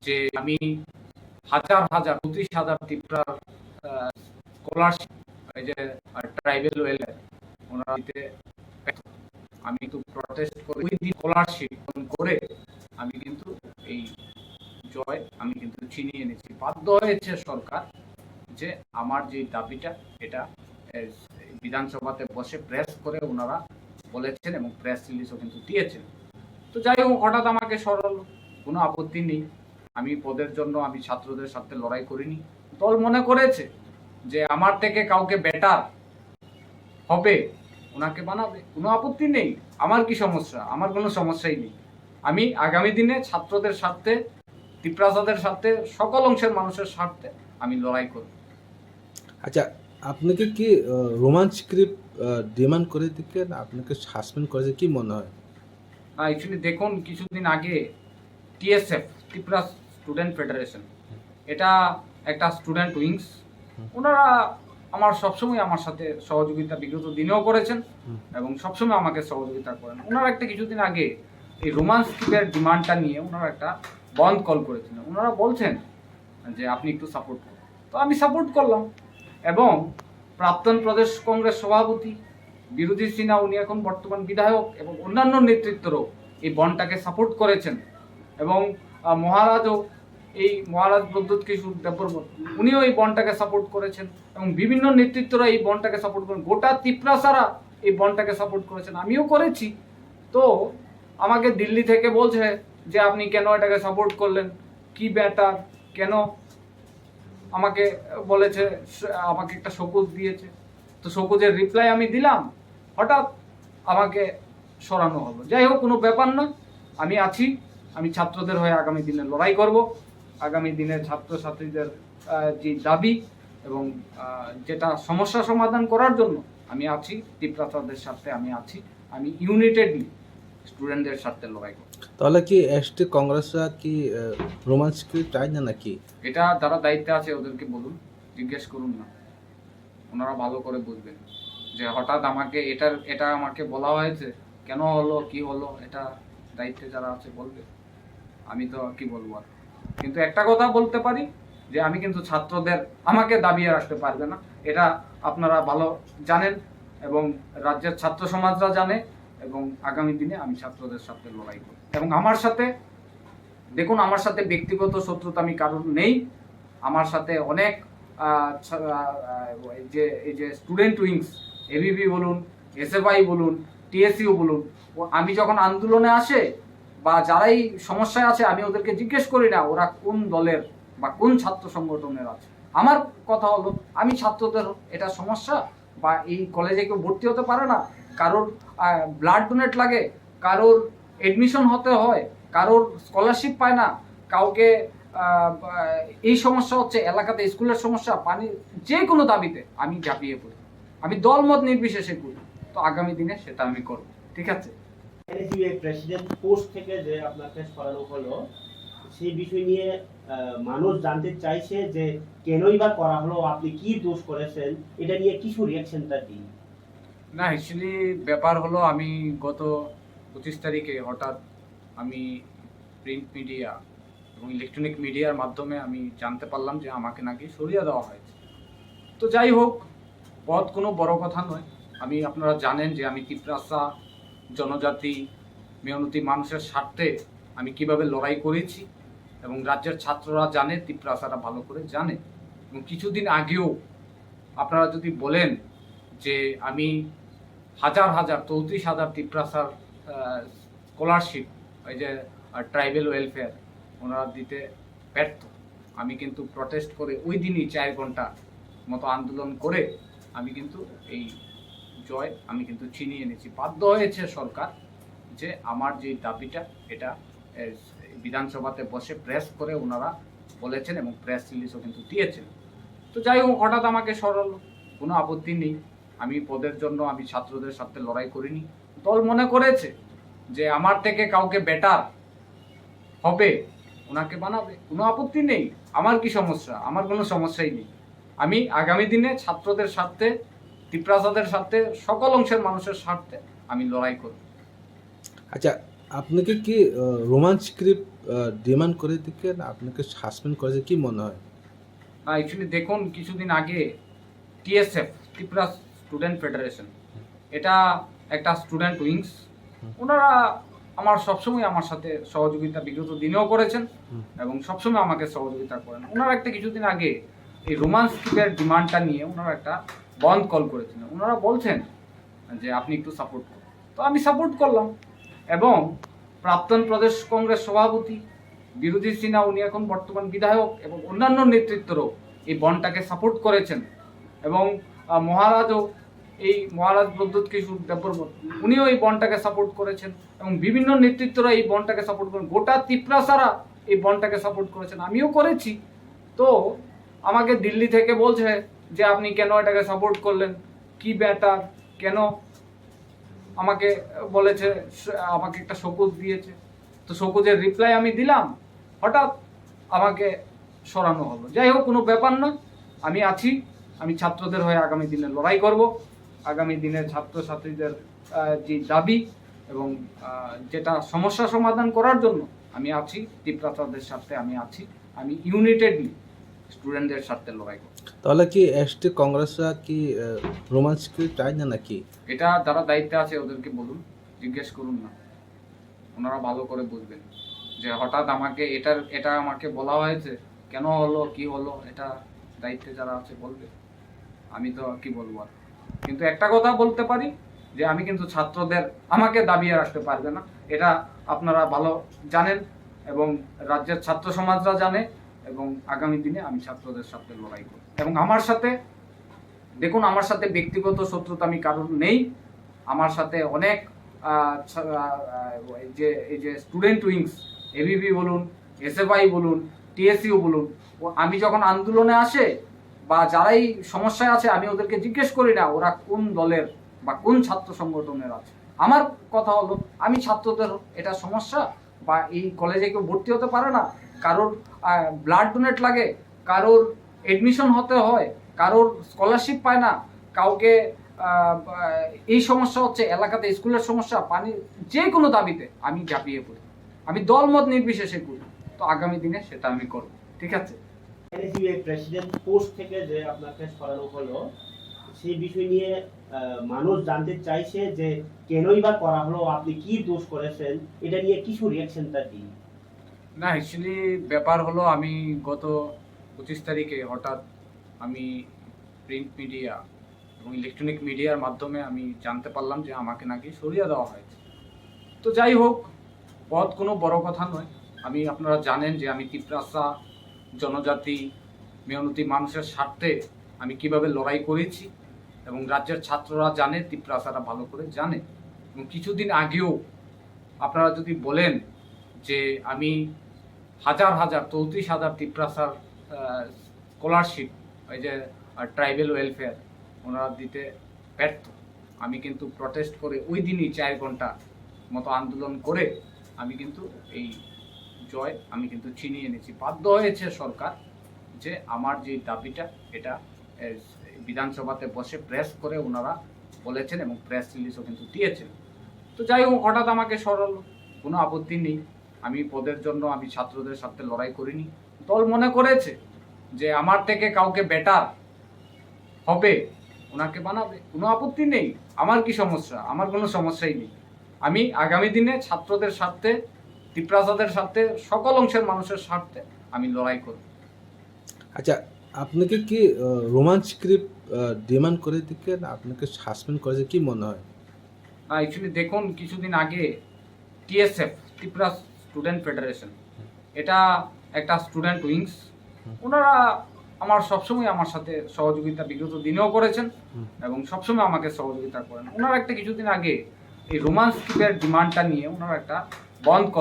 যে আমি হাজার হাজার ৩৫,০০০ ত্রিপুরার স্কলারশিপ, এই যে ট্রাইবেল ওয়েলফেয়ার ওনারা দিতে ব্যর্থ। আমি কিন্তু প্রটেস্ট করে ওই দিন স্কলারশিপ করে আমি কিন্তু এই জয় আমি কিন্তু ছিনিয়ে এনেছি। বাধ্য হয়েছে সরকার যে আমার যে দাবিটা এটা বিধানসভাতে বসে প্রেস করে ওনারা বলেছেন এবং প্রেস রিলিজও কিন্তু দিয়েছেন। তো যাই হোক, হঠাৎ আমাকে সরল, কোনো আপত্তি নেই। আমি পদের জন্য আমি ছাত্রদের সাথে লড়াই করিনি। দল মনে করেছে যে আমার থেকে কাউকে বেটার হবে, ওনাকে বানাবে, কোনো আপত্তি নেই। আমার কি সমস্যা? আমার কোনো সমস্যাই নেই। আমি আগামী দিনে ছাত্রদের স্বার্থে, ত্রিপ্রাসাদের স্বার্থে, সকল অংশের মানুষের স্বার্থে আমি লড়াই করব। আচ্ছা, আপনাকে কি রোমান স্ক্রিপ্ট ডিমান্ড করে দিকে আপনাকে সাসপেন্ড করেছে কি মনে হয়? অ্যাকচুয়ালি দেখুন, কিছুদিন আগে টিএসএফ, ত্রিপুরা স্টুডেন্ট ফেডারেশন, এটা একটা স্টুডেন্ট উইংস, ওনারা আমার সবসময় আমার সাথে সহযোগিতা বিগত দিনেও করেছেন এবং সবসময় আমাকে সহযোগিতা করেন। ওনারা একটা কিছুদিন আগে এই রোমান স্ক্রিপ্টের ডিমান্ডটা নিয়ে ওনারা একটা বন্ধ কল করেছিলেন। ওনারা বলছেন যে আপনি একটু সাপোর্ট করুন। তো আমি সাপোর্ট করলাম এবং প্রাক্তন প্রদেশ কংগ্রেস সভাপতি বিরোধী সিনহা, উনি এখন বর্তমান বিধায়ক, এবং অন্যান্য নেতৃত্বরাও এই বনটাকে সাপোর্ট করেছেন এবং মহারাজও, এই মহারাজ প্রদ্যুৎ কিশোর দেববর্মন, উনিও এই বনটাকে সাপোর্ট করেছেন এবং বিভিন্ন নেতৃত্বরা এই বনটাকে সাপোর্ট করেন। গোটা ত্রিপুরাসারা এই বনটাকে সাপোর্ট করেছেন, আমিও করেছি। তো আমাকে দিল্লি থেকে বলছে যে আপনি কেন এটাকে সাপোর্ট করলেন, কি ব্যাটার, কেন? আমাকে বলেছে, আমাকে একটা শোকজ দিয়েছে। তো শোকজের রিপ্লাই আমি দিলাম, হঠাৎ আমাকে সরানো হলো। যাই হোক, কোনো ব্যাপার না, আমি আছি। আমি ছাত্রদের হয়ে আগামী দিনে লড়াই করব। আগামী দিনে ছাত্রছাত্রীদের যে দাবি এবং যেটা সমস্যা সমাধান করার জন্য আমি আছি, ত্রিপ্রাসাদের সাথে আমি আছি। আমি ইউনাইটেডলি স্টুডেন্টদের সাথে লড়াই করব। তাহলে কি এসটি কংগ্রেসরা কি রোমান স্ক্রিপ্ট চাই না নাকি? এটা যারা দায়িত্বে আছে ওদেরকে বলুন, জিজ্ঞেস করুন না, ওনারা ভালো করে বুঝবেন যে হঠাৎ আমাকে এটা আমাকে বলা হয়েছে, কেন হলো, কি হলো, এটা দায়িত্বে যারা আছে বলবে। আমি তো কি বলবো আর। কিন্তু একটা কথা বলতে পারি যে আমি কিন্তু ছাত্রদের, আমাকে দাবিয়ে রাখতে পারবে না, এটা আপনারা ভালো জানেন এবং রাজ্যের ছাত্র সমাজরা জানে। এবং আগামী দিনে আমি ছাত্রদের সাথে লড়াই করব। এবং আমার সাথে, দেখুন, আমার সাথে ব্যক্তিগত শত্রুতা আমি কারণ নেই। আমার সাথে অনেক এই যে স্টুডেন্ট উইংস, এবিবি বলুন, এসএফআই বলুন, টিএসইউ বলুন, আমি যখন আন্দোলনে আসে বা যারাই সমস্যায় আছে, আমি ওদেরকে জিজ্ঞেস করি না ওরা কোন দলের বা কোন ছাত্র সংগঠনের আছে। আমার কথা হলো, আমি ছাত্রদের এটা সমস্যা বা এই কলেজে কেউ ভর্তি হতে পারে না, কারোর ব্লাড ডোনেট লাগে, কারোর এডমিশন হতে হয়, কারোর স্কলারশিপ পায় না, কাউকে এই সমস্যা হচ্ছে এলাকাতে, স্কুলের সমস্যা, পানি, যে কোনো দাবিতে আমি ঝাঁপিয়ে পড়ি। আমি দলমত নির্বিশেষে করি। তো আগামী দিনে সেটা আমি করব। ঠিক আছে? প্রেসিডেন্ট পোস্ট থেকে যে আপনাকে সরানো হলো, সেই বিষয় নিয়ে মানুষ জানতে চাইছে যে কেনই বা করা হলো, আপনি কি দোষ করেছেন, এটা নিয়ে কিছু রিঅ্যাকশনটা দিন। না, অ্যাকচুয়ালি ব্যাপার হলো, আমি গত 25 তারিখে হঠাৎ আমি প্রিন্ট মিডিয়া এবং ইলেকট্রনিক মিডিয়ার মাধ্যমে আমি জানতে পারলাম যে আমাকে নাকি সরিয়ে দেওয়া হয়েছে। তো যাই হোক, পদ কোনো বড় কথা নয়। আমি, আপনারা জানেন যে আমি ত্রিপ্রাসা জনজাতি মেহনতি মানুষের স্বার্থে আমি কিভাবে লড়াই করেছি এবং রাজ্যের ছাত্ররা জানে, ত্রিপ্রাসারা ভালো করে জানে। এবং কিছুদিন আগেও আপনারা যদি বলেন যে আমি হাজার হাজার ৩৪,০০০ ত্রিপ্রাসার স্কলারশিপ, ওই যে ট্রাইবেল ওয়েলফেয়ার, ওনারা দিতে ব্যর্থ। আমি কিন্তু প্রটেস্ট করে ওই দিনই 4 ঘন্টা মতো আন্দোলন করে আমি কিন্তু এই জয় আমি কিন্তু ছিনিয়ে এনেছি। বাধ্য হয়েছে সরকার যে আমার যে দাবিটা এটা বিধানসভাতে বসে প্রেস করে ওনারা বলেছেন এবং প্রেস রিলিজও কিন্তু দিয়েছেন। তো যাই হোক, হঠাৎ আমাকে সরল, কোনো আপত্তি নেই। আমি পদের জন্য আমি ছাত্রদের সাথে লড়াই করিনি। দল মনে করেছে যে আমার থেকে কাউকে বেটার হবে, ওনাকে বানাবে, কোনো আপত্তি নেই। আমার কি সমস্যা? আমার কোনো সমস্যাই নেই। আমি আগামী দিনে ছাত্রদের স্বার্থে, ত্রিপ্রাসাদের স্বার্থে, সকল অংশের মানুষের স্বার্থে আমি লড়াই করব। আচ্ছা, আপনাকে কি রোমান্স স্ক্রিপ্ট ডিমান্ড করে দিকে না আপনাকে সাসপেন্ড করেছে কি মনে হয়? না, অ্যাকচুয়ালি দেখুন কিছুদিন আগে টিএসএফ, ত্রিপুরা স্টুডেন্ট ফেডারেশন, এটা একটা স্টুডেন্ট উইংস। ওনারা সবসময় আমার সাথে সহযোগিতা বিগত দিনেও করেছেন এবং সবসময় আমাকে সহযোগিতা করেন। ওনারা একটা কিছুদিন আগে এই রোমান্স স্ক্রিপ্টের ডিমান্ডটা নিয়ে ওনারা একটা বন্ধ কল করেছিলেন। ওনারা বলছেন যে আপনি একটু সাপোর্ট করুন, তো আমি সাপোর্ট করলাম এবং প্রাক্তন প্রদেশ কংগ্রেস সভাপতি বিরোধী সিনহা, উনি এখন বর্তমান বিধায়ক এবং অন্যান্য নেতৃত্বরাও এই বনটাকে সাপোর্ট করেছেন এবং মহারাজও, এই মহারাজ প্রদ্যুৎ কিশোর দেববর্মন, উনিও এই বনটাকে সাপোর্ট করেছেন এবং বিভিন্ন নেতৃত্বরা এই বনটাকে সাপোর্ট করেন। গোটা ত্রিপুরা সারা এই বনটাকে সাপোর্ট করেছেন, আমিও করেছি। তো আমাকে দিল্লি থেকে বলছে যে আপনি কেন এটাকে সাপোর্ট করলেন, কি ব্যাটার, কেন? আমাকে বলেছে, আমাকে একটা শোকজ দিয়েছে, তো শোকজের রিপ্লাই আমি দিলাম, হঠাৎ আমাকে সরানো হলো। যাই হোক, কোনো ব্যাপার না, আমি আছি। আমি ছাত্রদের হয়ে আগামী দিনে লড়াই করব। আগামী দিনে ছাত্রছাত্রীদের যে দাবি এবং যেটা সমস্যা সমাধান করার জন্য আমি আছি, ত্রিপুরাদের সাথে আমি আছি। আমি ইউনাইটেডলি স্টুডেন্টদের সাথে লড়াই করব। তাহলে কি এসটি কংগ্রেসরা কি রোমান্স স্ক্রিপ্ট চায় না নাকি? এটা যারা দায়িত্বে আছে ওদেরকে বলুন, জিজ্ঞেস করুন না, ওনারা ভালো করে বুঝবেন যে হঠাৎ আমাকে এটা আমাকে বলা হয়েছে, কেন হলো, কি হলো, এটা দায়িত্বে যারা আছে বলবে। আমি তো কি বলবো আর। কিন্তু একটা কথা বলতে পারি যে আমি কিন্তু ছাত্রদের আমাকে দাবিয়ে রাখতে পারবে না, এটা আপনারা ভালো জানেন এবং রাজ্যের ছাত্র সমাজরা জানে। এবং আগামী দিনে আমি ছাত্রদের সাথে লড়াই করব এবং আমার সাথে, দেখুন, আমার সাথে ব্যক্তিগত শত্রুতা আমি কারণ নেই। আমার সাথে অনেক এই যে স্টুডেন্ট উইংস, এবিবি বলুন, এসএফআই বলুন, টিএসইউ বলুন, আমি যখন আন্দোলনে আসে বা যারাই সমস্যায় আছে, আমি ওদেরকে জিজ্ঞেস করি না ওরা কোন দলের বা কোন ছাত্র সংগঠনের আছে। আমার কথা হলো, আমি ছাত্রদের এটা সমস্যা বা এই কলেজে কেউ ভর্তি হতে পারে না, কারোর ব্লাড ডোনেট লাগে, কারোর এডমিশন হতে হয়, কারোর স্কলারশিপ পায় না, কাউকে এই সমস্যা হচ্ছে এলাকাতে, স্কুলের সমস্যা, পানি, যে কোনো দাবিতে আমি ঝাঁপিয়ে পড়ি। আমি দলমত নির্বিশেষে করি। তো আগামী দিনে সেটা আমি করব, ঠিক আছে? প্রেসিডেন্ট পোস্ট থেকে যে আপনাকে সরানো হলো, সেই বিষয় নিয়ে মানুষ জানতে চাইছে যে কেনই বা করা হলো, আপনি কি দোষ করেছেন, এটা নিয়ে কিছু রিঅ্যাকশনটা দিন। না, অ্যাকচুয়ালি ব্যাপার হলো, আমি গত 25 তারিখে হঠাৎ আমি প্রিন্ট মিডিয়া এবং ইলেকট্রনিক মিডিয়ার মাধ্যমে আমি জানতে পারলাম যে আমাকে নাকি সরিয়ে দেওয়া হয়েছে। তো যাই হোক, পথ কোনো বড় কথা নয়। আপনারা জানেন যে আমি ত্রিপুরা জনজাতি মেহনতি মানুষের স্বার্থে আমি কিভাবে লড়াই করেছি এবং রাজ্যের ছাত্ররা জানে, ত্রিপুরারা ভালো করে জানে। এবং কিছুদিন আগেও আপনারা যদি বলেন যে আমি হাজার 34,000 ত্রিপুরার স্কলারশিপ, ওই যে ট্রাইবেল ওয়েলফেয়ার, ওনারা দিতে ব্যর্থ, আমি কিন্তু প্রটেস্ট করে ওই দিনই 4 ঘন্টা মতো আন্দোলন করে আমি কিন্তু এই জয় আমি কিন্তু ছিনিয়ে এনেছি। বাধ্য হয়েছে সরকার যে আমার যে দাবিটা, এটা বিধানসভাতে বসে প্রেস করে ওনারা বলেছেন এবং প্রেস রিলিজও কিন্তু দিয়েছেন। তো যাই হোক, হঠাৎ আমাকে সরালো, কোনো আপত্তি নেই। আমি পদের জন্য আমি ছাত্রদের সাথে লড়াই করিনি। দল মনে করেছে যে আমার থেকে কাউকে বেটার হবে, ওনাকে বানাবে, কোনো আপত্তি নেই। আমার কি সমস্যা? আমার কোনো সমস্যাই নেই। আমি আগামী দিনে ছাত্রদের স্বার্থে, ত্রিপুরাদের স্বার্থে, সকল অংশের মানুষের স্বার্থে আমি লড়াই করব। আচ্ছা, আপনাকে কি রোমান্স স্ক্রিপ্ট ডিমান্ড করে দিকে না আপনাকে সাসপেন্ড করেছে কি মনে হয়? না, অ্যাকচুয়ালি দেখুন কিছুদিন আগে টিএসএফ, ত্রিপুরা স্টুডেন্ট ফেডারেশন, এটা একটা স্টুডেন্ট উইংস। ওনারা সবসময় আমার সাথে সহযোগিতা বিগত দিনেও করেছেন এবং সবসময় আমাকে সহযোগিতা করেন। ওনারা একটা কিছুদিন আগে এই রোমান্স স্ক্রিপ্টের ডিমান্ডটা নিয়ে ওনারা একটা বন্ধ